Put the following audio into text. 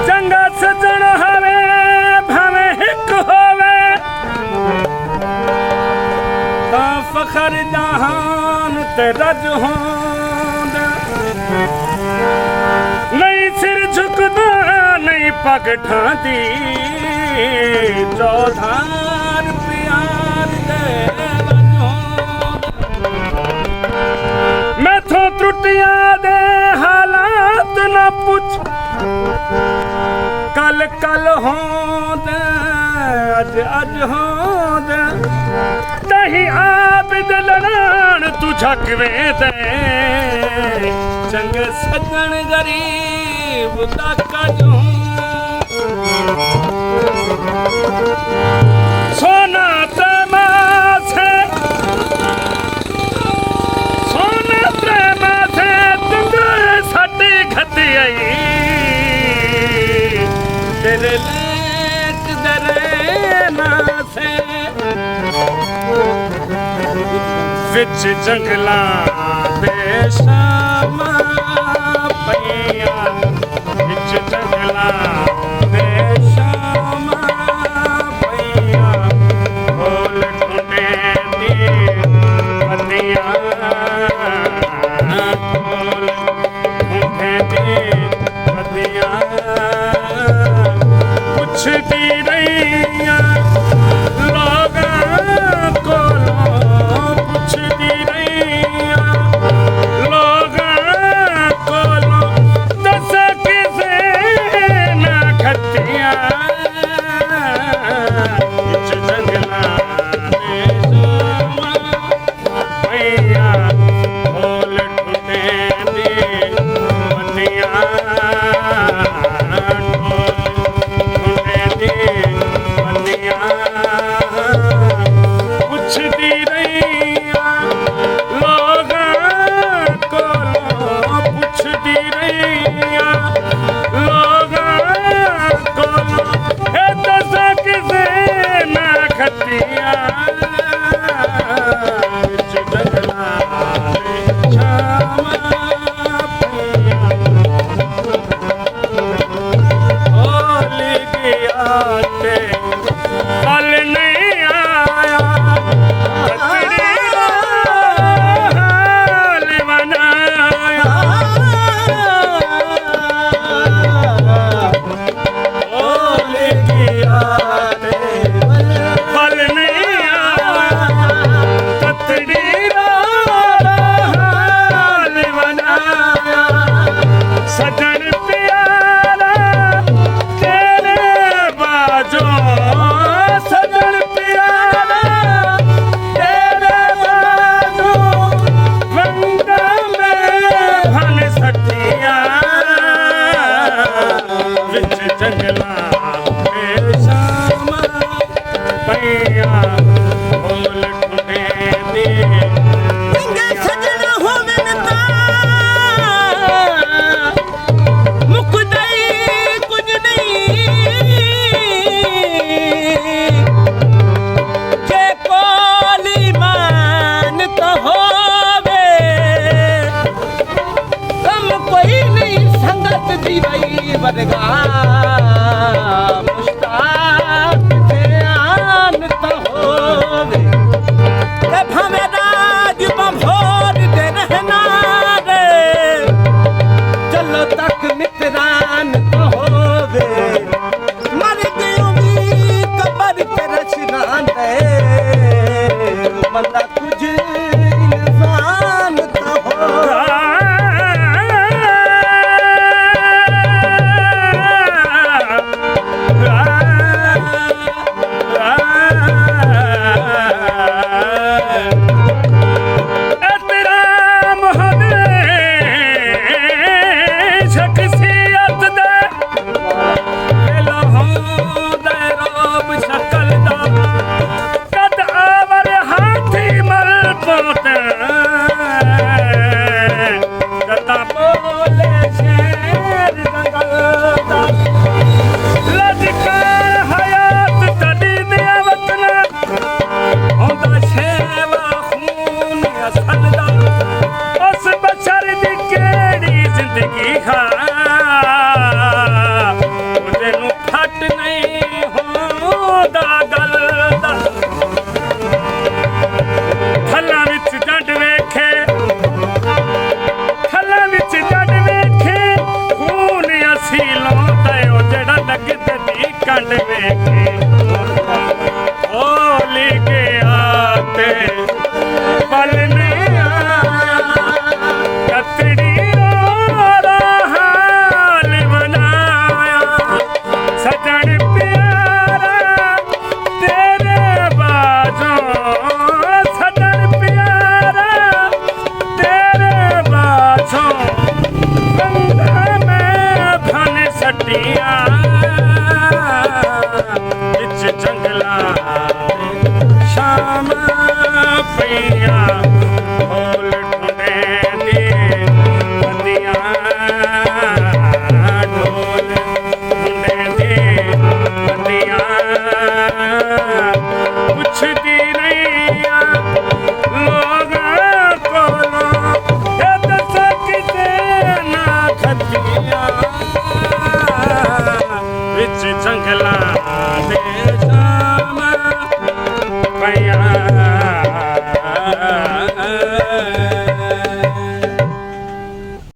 चंगा सजन हवे भावे हिक होवे ता फखर जहान ते रज होंद नहीं सिर झुकदा नहीं पग ठांदी चौधार प्यार दे मैथों त्रुटियां दे हालात न पुछ कल कल होंद अज होंद तही आबिद लड़ान तू झकवे दे चंगे सजन गरीब दा कजू सोना प्रेमा से तुंगे साडी खती आई तेरे लेक दरे ना से विच जंगला बेशामा पैया विच जंगला बेशामा पैया बोल ठुने दी पतिया बोल ठुने दी पतिया पुछदी रहिया लोगां कोलों पुछदी रहिया लोगां कोलों दस किसे ना खतिया विच जंगला बेशामा पैया बोल ठुने दी पतिया पुछदी रहिया लोगां कोलों पुछदी रहिया लोगां कोलों हे दस किसे ना खतिया विच जंगला बेशामा पैया होली गया ते कल नहीं आया तेरी हाल बनाया होली गया ते कल नहीं आया तेरी हाल बनाया सजन प्यारा तेरे बाजो सजन प्यारा तेरे बाजो वंदा में भन सटिया विच जंगला बेशामा पैया बोल ठुने दी चंगे सजन होवन तां मुकदा ही कुछ नहीं जे कोली मान तो होवे कम कोई नहीं संगत दी वही वर्गा मुश्ताक से आन तो होवे ते भावे राज बभोर दे रहना रे चलो तक मित्रान तो होवे मर गयो भी कबर के रचना दे बंदा कुछ इंसान तो हो आ ਸ਼ਾਮ ਪਈਆਂ ਢੋਲ ਢੁੰਡੇ ਦੀ ਪੱਤੀਆਂ ਢੋਲ ਢੁੰਡੇ ਦੀ ਪੱਤੀਆਂ ਪੁੱਛਦੀ ਨਹੀਂ ਆ ਲੋਕਾਂ ਕੋਲੋਂ ਇਹ ਦੱਸ ਕਿਤੇ ਨਾ ਖੱਤੀਆਂ ਵਿੱਚ ਜੰਗਲਾਂ ਦੇ